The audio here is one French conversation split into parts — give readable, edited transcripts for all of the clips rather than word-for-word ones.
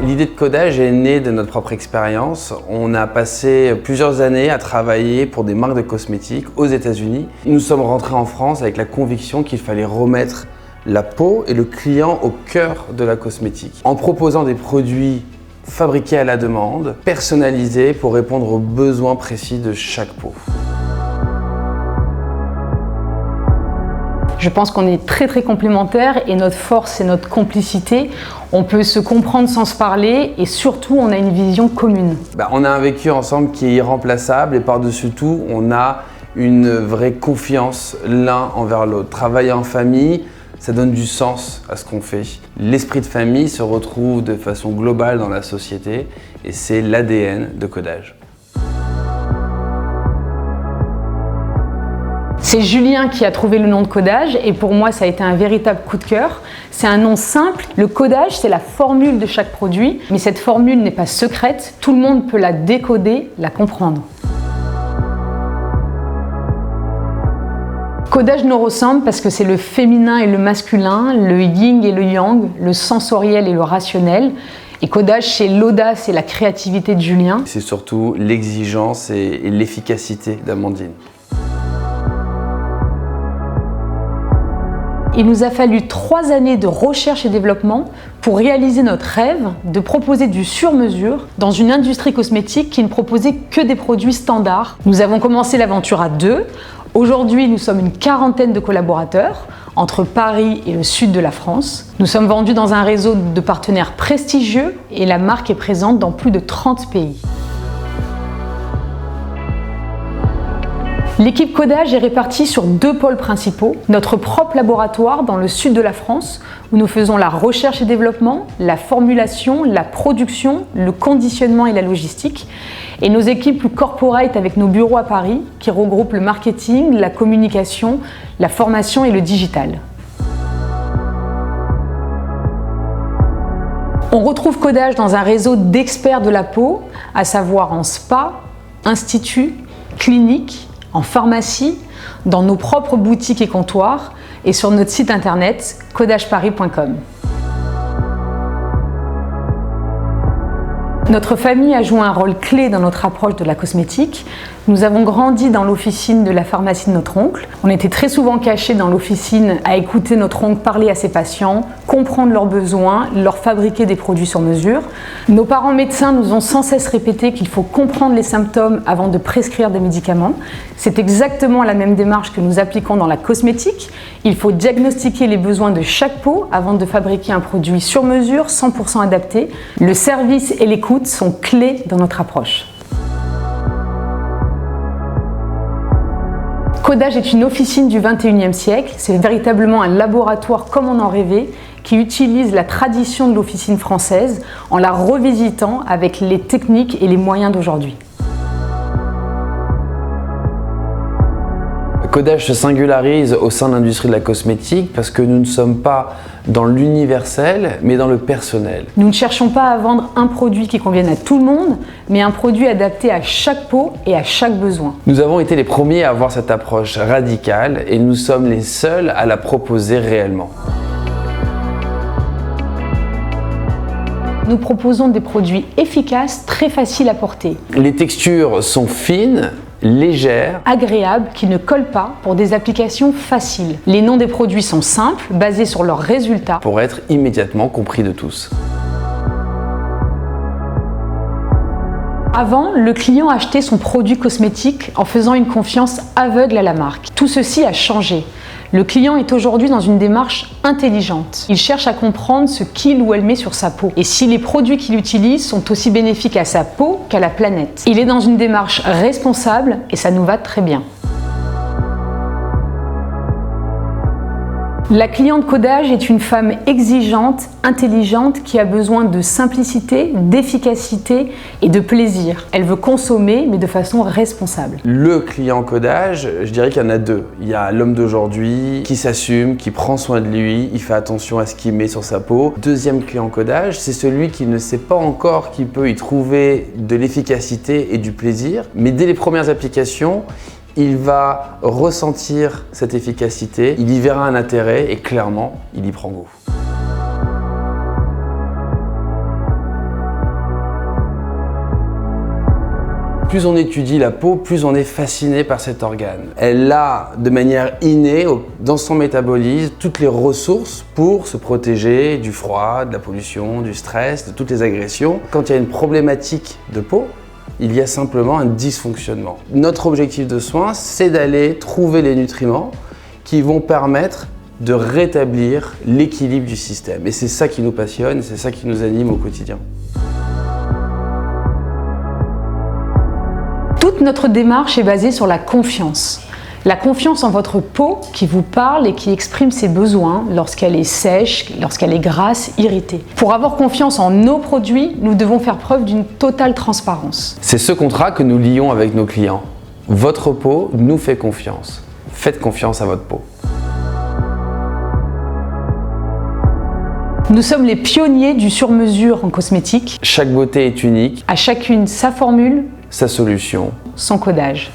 L'idée de codage est née de notre propre expérience. On a passé plusieurs années à travailler pour des marques de cosmétiques aux États-Unis. Nous sommes rentrés en France avec la conviction qu'il fallait remettre la peau et le client au cœur de la cosmétique, en proposant des produits fabriqués à la demande, personnalisés pour répondre aux besoins précis de chaque peau. Je pense qu'on est très complémentaires et notre force, c'est notre complicité. On peut se comprendre sans se parler et surtout, on a une vision commune. On a un vécu ensemble qui est irremplaçable et par-dessus tout, on a une vraie confiance l'un envers l'autre. Travailler en famille, ça donne du sens à ce qu'on fait. L'esprit de famille se retrouve de façon globale dans la société et c'est l'ADN de Codage. C'est Julien qui a trouvé le nom de Codage et pour moi ça a été un véritable coup de cœur. C'est un nom simple. Le codage, c'est la formule de chaque produit, mais cette formule n'est pas secrète. Tout le monde peut la décoder, la comprendre. Codage nous ressemble parce que c'est le féminin et le masculin, le yin et le yang, le sensoriel et le rationnel. Et Codage, c'est l'audace et la créativité de Julien. C'est surtout l'exigence et l'efficacité d'Amandine. Il nous a fallu 3 années de recherche et développement pour réaliser notre rêve de proposer du sur-mesure dans une industrie cosmétique qui ne proposait que des produits standards. Nous avons commencé l'aventure à 2. Aujourd'hui, nous sommes une 40aine de collaborateurs entre Paris et le sud de la France. Nous sommes vendus dans un réseau de partenaires prestigieux et la marque est présente dans plus de 30 pays. L'équipe Codage est répartie sur 2 pôles principaux. Notre propre laboratoire dans le sud de la France, où nous faisons la recherche et développement, la formulation, la production, le conditionnement et la logistique. Et nos équipes plus corporate avec nos bureaux à Paris, qui regroupent le marketing, la communication, la formation et le digital. On retrouve Codage dans un réseau d'experts de la peau, à savoir en spa, institut, clinique, en pharmacie, dans nos propres boutiques et comptoirs et sur notre site internet codageparis.com. Notre famille a joué un rôle clé dans notre approche de la cosmétique. Nous avons grandi dans l'officine de la pharmacie de notre oncle. On était très souvent cachés dans l'officine à écouter notre oncle parler à ses patients, comprendre leurs besoins, leur fabriquer des produits sur mesure. Nos parents médecins nous ont sans cesse répété qu'il faut comprendre les symptômes avant de prescrire des médicaments. C'est exactement la même démarche que nous appliquons dans la cosmétique. Il faut diagnostiquer les besoins de chaque peau avant de fabriquer un produit sur mesure, 100% adapté. Le service et l'écoute sont clés dans notre approche. Codage est une officine du 21e siècle. C'est véritablement un laboratoire comme on en rêvait, qui utilise la tradition de l'officine française en la revisitant avec les techniques et les moyens d'aujourd'hui. Codage se singularise au sein de l'industrie de la cosmétique parce que nous ne sommes pas dans l'universel, mais dans le personnel. Nous ne cherchons pas à vendre un produit qui convienne à tout le monde, mais un produit adapté à chaque peau et à chaque besoin. Nous avons été les premiers à avoir cette approche radicale et nous sommes les seuls à la proposer réellement. Nous proposons des produits efficaces, très faciles à porter. Les textures sont fines, légères, agréables, qui ne collent pas, pour des applications faciles. Les noms des produits sont simples, basés sur leurs résultats, pour être immédiatement compris de tous. Avant, le client achetait son produit cosmétique en faisant une confiance aveugle à la marque. Tout ceci a changé. Le client est aujourd'hui dans une démarche intelligente. Il cherche à comprendre ce qu'il ou elle met sur sa peau et si les produits qu'il utilise sont aussi bénéfiques à sa peau qu'à la planète. Il est dans une démarche responsable et ça nous va très bien. La cliente Codage est une femme exigeante, intelligente, qui a besoin de simplicité, d'efficacité et de plaisir. Elle veut consommer, mais de façon responsable. Le client Codage, je dirais qu'il y en a 2. Il y a l'homme d'aujourd'hui qui s'assume, qui prend soin de lui, il fait attention à ce qu'il met sur sa peau. Deuxième client Codage, c'est celui qui ne sait pas encore qu'il peut y trouver de l'efficacité et du plaisir, mais dès les premières applications, il va ressentir cette efficacité, il y verra un intérêt et clairement, il y prend goût. Plus on étudie la peau, plus on est fasciné par cet organe. Elle a de manière innée dans son métabolisme toutes les ressources pour se protéger du froid, de la pollution, du stress, de toutes les agressions. Quand il y a une problématique de peau, il y a simplement un dysfonctionnement. Notre objectif de soin, c'est d'aller trouver les nutriments qui vont permettre de rétablir l'équilibre du système. Et c'est ça qui nous passionne, c'est ça qui nous anime au quotidien. Toute notre démarche est basée sur la confiance. La confiance en votre peau qui vous parle et qui exprime ses besoins lorsqu'elle est sèche, lorsqu'elle est grasse, irritée. Pour avoir confiance en nos produits, nous devons faire preuve d'une totale transparence. C'est ce contrat que nous lions avec nos clients. Votre peau nous fait confiance. Faites confiance à votre peau. Nous sommes les pionniers du sur-mesure en cosmétique. Chaque beauté est unique. À chacune sa formule, sa solution, son codage.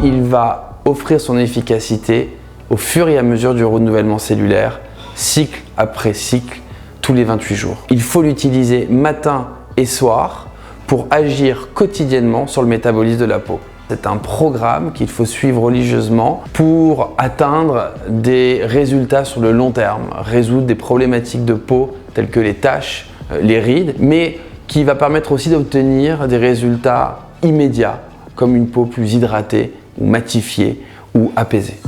Il va offrir son efficacité au fur et à mesure du renouvellement cellulaire, cycle après cycle, tous les 28 jours. Il faut l'utiliser matin et soir pour agir quotidiennement sur le métabolisme de la peau. C'est un programme qu'il faut suivre religieusement pour atteindre des résultats sur le long terme, résoudre des problématiques de peau telles que les taches, les rides, mais qui va permettre aussi d'obtenir des résultats immédiats, comme une peau plus hydratée ou matifiée ou apaisée.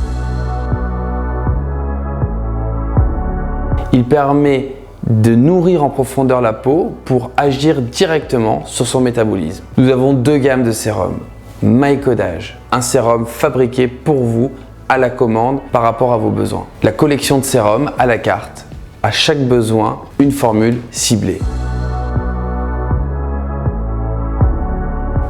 Il permet de nourrir en profondeur la peau pour agir directement sur son métabolisme. Nous avons deux gammes de sérums. MyCodage, un sérum fabriqué pour vous à la commande par rapport à vos besoins. La collection de sérums à la carte, à chaque besoin, une formule ciblée.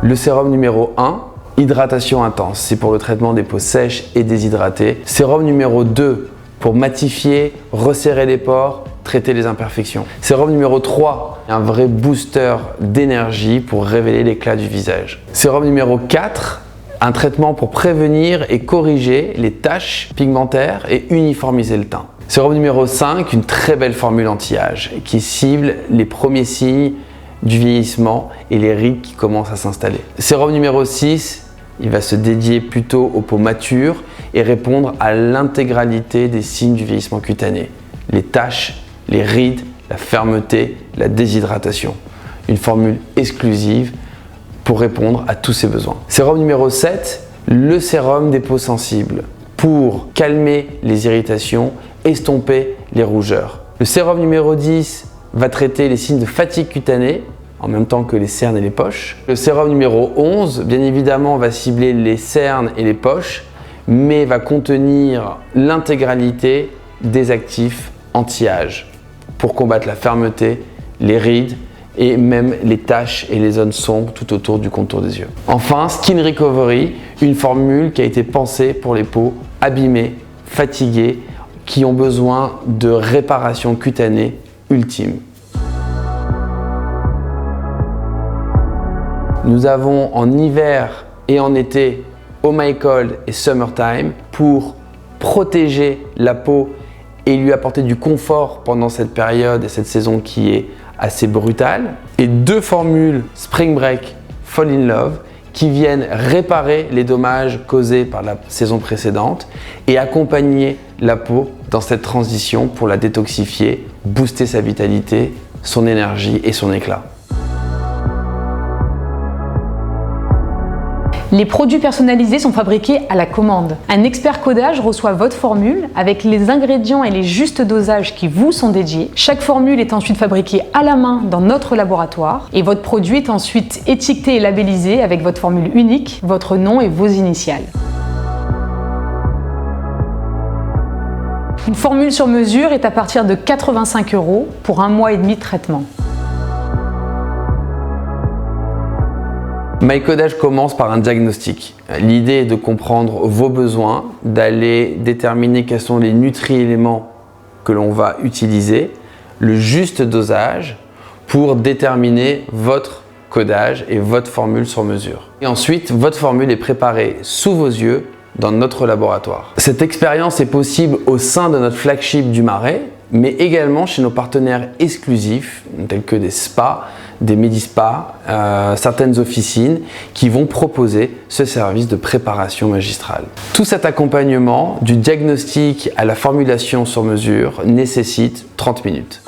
Le sérum numéro 1, hydratation intense, c'est pour le traitement des peaux sèches et déshydratées. Sérum numéro 2, pour matifier, resserrer les pores, traiter les imperfections. Sérum numéro 3, un vrai booster d'énergie pour révéler l'éclat du visage. Sérum numéro 4, un traitement pour prévenir et corriger les taches pigmentaires et uniformiser le teint. Sérum numéro 5, une très belle formule anti-âge qui cible les premiers signes du vieillissement et les rides qui commencent à s'installer. Sérum numéro 6, il va se dédier plutôt aux peaux matures et répondre à l'intégralité des signes du vieillissement cutané. Les taches, les rides, la fermeté, la déshydratation. Une formule exclusive pour répondre à tous ces besoins. Sérum numéro 7, le sérum des peaux sensibles pour calmer les irritations, estomper les rougeurs. Le sérum numéro 10 va traiter les signes de fatigue cutanée en même temps que les cernes et les poches. Le sérum numéro 11, bien évidemment, va cibler les cernes et les poches, mais va contenir l'intégralité des actifs anti-âge pour combattre la fermeté, les rides et même les taches et les zones sombres tout autour du contour des yeux. Enfin, Skin Recovery, une formule qui a été pensée pour les peaux abîmées, fatiguées, qui ont besoin de réparation cutanée ultime. Nous avons en hiver et en été Oh My Cold et Summertime pour protéger la peau et lui apporter du confort pendant cette période et cette saison qui est assez brutale. Et deux formules Spring Break, Fall in Love qui viennent réparer les dommages causés par la saison précédente et accompagner la peau dans cette transition pour la détoxifier, booster sa vitalité, son énergie et son éclat. Les produits personnalisés sont fabriqués à la commande. Un expert codage reçoit votre formule avec les ingrédients et les justes dosages qui vous sont dédiés. Chaque formule est ensuite fabriquée à la main dans notre laboratoire et votre produit est ensuite étiqueté et labellisé avec votre formule unique, votre nom et vos initiales. Une formule sur mesure est à partir de 85 € pour 1 mois et demi de traitement. MyCodage commence par un diagnostic. L'idée est de comprendre vos besoins, d'aller déterminer quels sont les nutri-éléments que l'on va utiliser, le juste dosage pour déterminer votre codage et votre formule sur mesure. Et ensuite, votre formule est préparée sous vos yeux dans notre laboratoire. Cette expérience est possible au sein de notre flagship du Marais, mais également chez nos partenaires exclusifs, tels que des spas, des Medi-Spas, certaines officines qui vont proposer ce service de préparation magistrale. Tout cet accompagnement, du diagnostic à la formulation sur mesure, nécessite 30 minutes.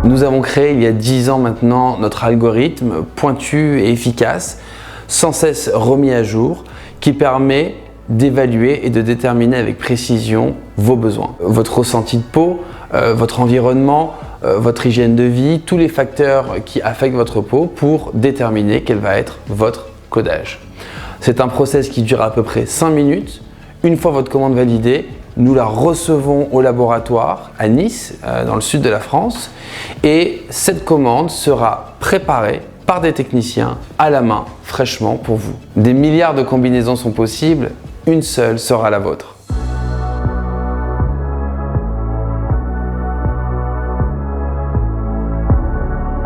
Nous avons créé il y a 10 ans maintenant notre algorithme pointu et efficace, sans cesse remis à jour, qui permet d'évaluer et de déterminer avec précision vos besoins. Votre ressenti de peau, votre environnement, votre hygiène de vie, tous les facteurs qui affectent votre peau pour déterminer quel va être votre codage. C'est un process qui dure à peu près 5 minutes. Une fois votre commande validée, nous la recevons au laboratoire à Nice, dans le sud de la France, et cette commande sera préparée par des techniciens à la main, fraîchement pour vous. Des milliards de combinaisons sont possibles, une seule sera la vôtre.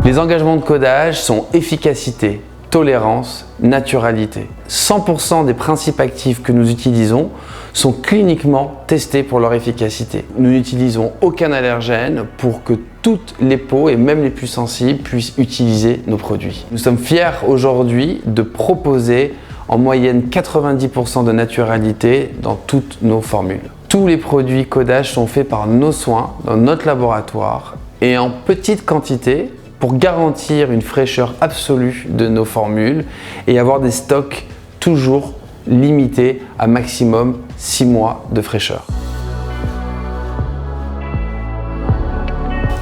Les engagements de codage sont efficacité, tolérance, naturalité. 100% des principes actifs que nous utilisons sont cliniquement testés pour leur efficacité. Nous n'utilisons aucun allergène pour que toutes les peaux, et même les plus sensibles, puissent utiliser nos produits. Nous sommes fiers aujourd'hui de proposer en moyenne 90% de naturalité dans toutes nos formules. Tous les produits codage sont faits par nos soins dans notre laboratoire et en petite quantité pour garantir une fraîcheur absolue de nos formules et avoir des stocks toujours limités à maximum 6 mois de fraîcheur.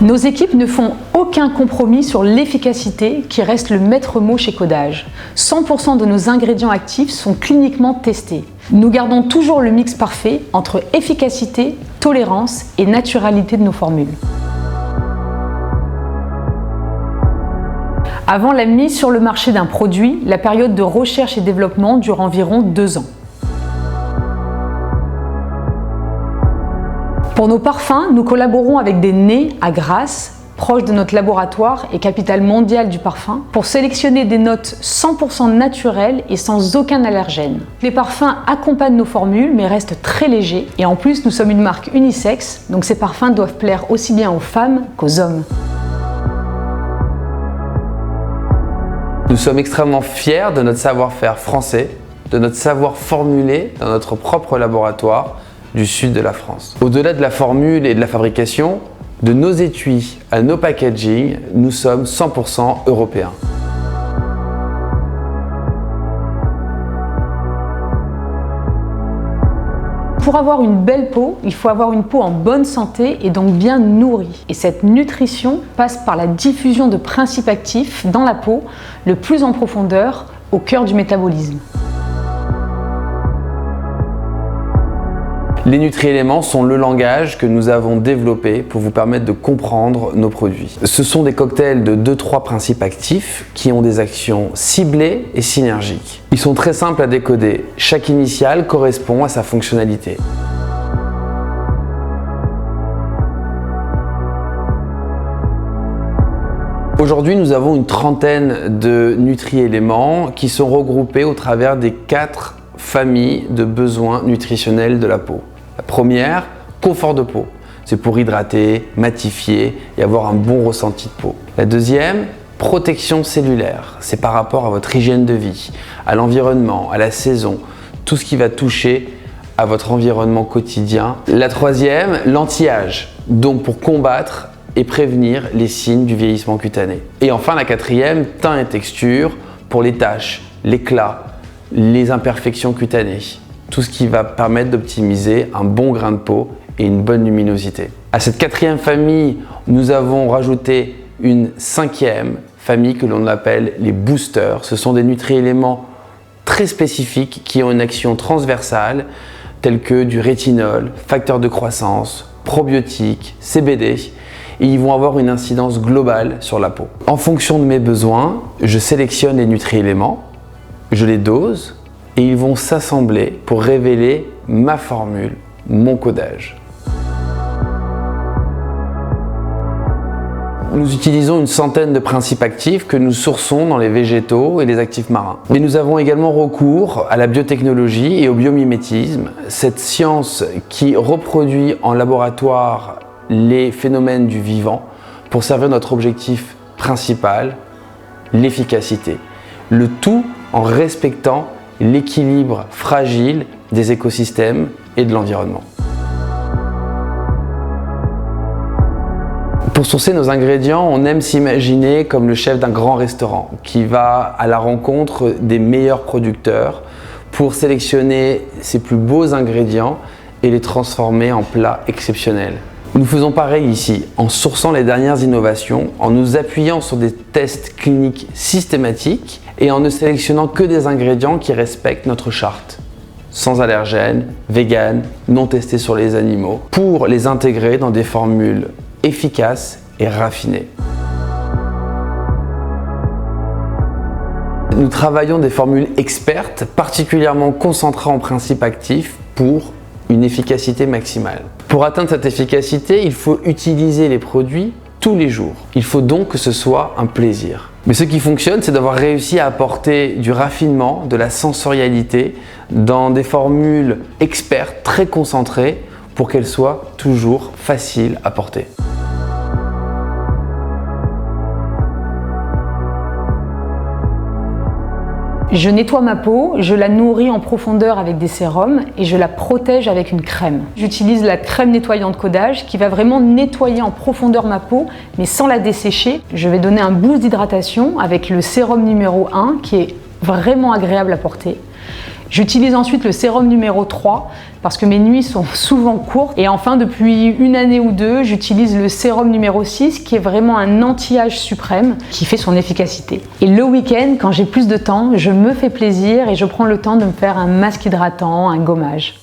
Nos équipes ne font aucun compromis sur l'efficacité qui reste le maître mot chez Codage. 100% de nos ingrédients actifs sont cliniquement testés. Nous gardons toujours le mix parfait entre efficacité, tolérance et naturalité de nos formules. Avant la mise sur le marché d'un produit, la période de recherche et développement dure environ 2 ans. Pour nos parfums, nous collaborons avec des nez à Grasse, proche de notre laboratoire et capitale mondiale du parfum, pour sélectionner des notes 100% naturelles et sans aucun allergène. Les parfums accompagnent nos formules mais restent très légers et en plus nous sommes une marque unisexe, donc ces parfums doivent plaire aussi bien aux femmes qu'aux hommes. Nous sommes extrêmement fiers de notre savoir-faire français, de notre savoir formulé dans notre propre laboratoire du sud de la France. Au-delà de la formule et de la fabrication, de nos étuis à nos packaging, nous sommes 100% européens. Pour avoir une belle peau, il faut avoir une peau en bonne santé et donc bien nourrie. Et cette nutrition passe par la diffusion de principes actifs dans la peau, le plus en profondeur, au cœur du métabolisme. Les nutri-éléments sont le langage que nous avons développé pour vous permettre de comprendre nos produits. Ce sont des cocktails de 2-3 principes actifs qui ont des actions ciblées et synergiques. Ils sont très simples à décoder. Chaque initiale correspond à sa fonctionnalité. Aujourd'hui, nous avons une trentaine de nutri-éléments qui sont regroupés au travers des 4 familles de besoins nutritionnels de la peau. La première, confort de peau. C'est pour hydrater, matifier et avoir un bon ressenti de peau. La deuxième, protection cellulaire. C'est par rapport à votre hygiène de vie, à l'environnement, à la saison, tout ce qui va toucher à votre environnement quotidien. La troisième, l'anti-âge. Donc pour combattre et prévenir les signes du vieillissement cutané. Et enfin la quatrième, teint et texture pour les taches, l'éclat, les imperfections cutanées. Tout ce qui va permettre d'optimiser un bon grain de peau et une bonne luminosité. À cette quatrième famille, nous avons rajouté une 5e famille que l'on appelle les boosters. Ce sont des nutri-éléments très spécifiques qui ont une action transversale tels que du rétinol, facteur de croissance, probiotiques, CBD. Et ils vont avoir une incidence globale sur la peau. En fonction de mes besoins, je sélectionne les nutri-éléments, je les dose et ils vont s'assembler pour révéler ma formule, mon codage. Nous utilisons une centaine de principes actifs que nous sourçons dans les végétaux et les actifs marins. Mais nous avons également recours à la biotechnologie et au biomimétisme, cette science qui reproduit en laboratoire les phénomènes du vivant pour servir notre objectif principal, l'efficacité. Le tout en respectant l'équilibre fragile des écosystèmes et de l'environnement. Pour sourcer nos ingrédients, on aime s'imaginer comme le chef d'un grand restaurant qui va à la rencontre des meilleurs producteurs pour sélectionner ses plus beaux ingrédients et les transformer en plats exceptionnels. Nous faisons pareil ici, en sourçant les dernières innovations, en nous appuyant sur des tests cliniques systématiques et en ne sélectionnant que des ingrédients qui respectent notre charte. Sans allergènes, vegan, non testés sur les animaux, pour les intégrer dans des formules efficaces et raffinées. Nous travaillons des formules expertes, particulièrement concentrées en principes actifs pour une efficacité maximale. Pour atteindre cette efficacité, il faut utiliser les produits tous les jours. Il faut donc que ce soit un plaisir. Mais ce qui fonctionne, c'est d'avoir réussi à apporter du raffinement, de la sensorialité dans des formules expertes très concentrées pour qu'elles soient toujours faciles à porter. Je nettoie ma peau, je la nourris en profondeur avec des sérums et je la protège avec une crème. J'utilise la crème nettoyante Codage qui va vraiment nettoyer en profondeur ma peau mais sans la dessécher. Je vais donner un boost d'hydratation avec le sérum numéro 1 qui est vraiment agréable à porter. J'utilise ensuite le sérum numéro 3 parce que mes nuits sont souvent courtes. Et enfin, depuis une année ou deux, j'utilise le sérum numéro 6 qui est vraiment un anti-âge suprême qui fait son efficacité. Et le week-end, quand j'ai plus de temps, je me fais plaisir et je prends le temps de me faire un masque hydratant, un gommage.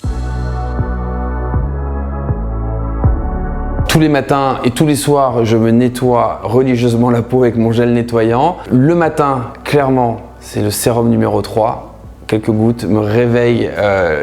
Tous les matins et tous les soirs, je me nettoie religieusement la peau avec mon gel nettoyant. Le matin, clairement, c'est le sérum numéro 3. Quelques gouttes me réveillent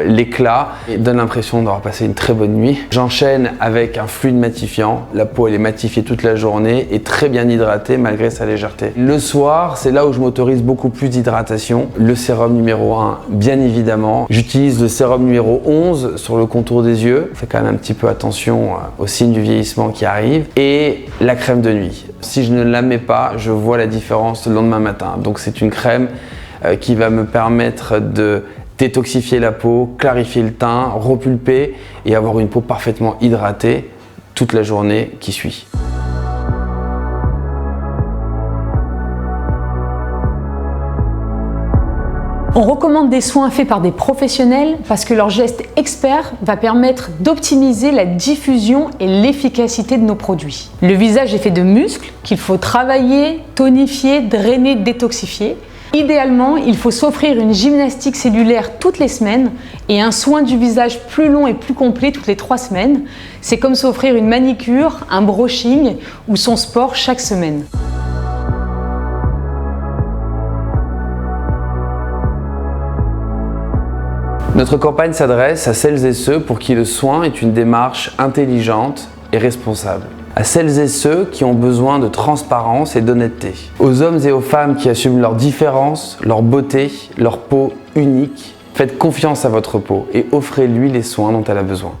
l'éclat et donnent l'impression d'avoir passé une très bonne nuit. J'enchaîne avec un fluide matifiant. La peau elle est matifiée toute la journée et très bien hydratée malgré sa légèreté. Le soir, c'est là où je m'autorise beaucoup plus d'hydratation. Le sérum numéro 1, bien évidemment. J'utilise le sérum numéro 11 sur le contour des yeux. Je fais quand même un petit peu attention aux signes du vieillissement qui arrivent. Et la crème de nuit. Si je ne la mets pas, je vois la différence le lendemain matin. Donc c'est une crème qui va me permettre de détoxifier la peau, clarifier le teint, repulper et avoir une peau parfaitement hydratée toute la journée qui suit. On recommande des soins faits par des professionnels parce que leur geste expert va permettre d'optimiser la diffusion et l'efficacité de nos produits. Le visage est fait de muscles qu'il faut travailler, tonifier, drainer, détoxifier. Idéalement, il faut s'offrir une gymnastique cellulaire toutes les semaines et un soin du visage plus long et plus complet toutes les 3 semaines. C'est comme s'offrir une manicure, un brushing ou son sport chaque semaine. Notre campagne s'adresse à celles et ceux pour qui le soin est une démarche intelligente et responsable. À celles et ceux qui ont besoin de transparence et d'honnêteté. Aux hommes et aux femmes qui assument leurs différences, leur beauté, leur peau unique. Faites confiance à votre peau et offrez-lui les soins dont elle a besoin.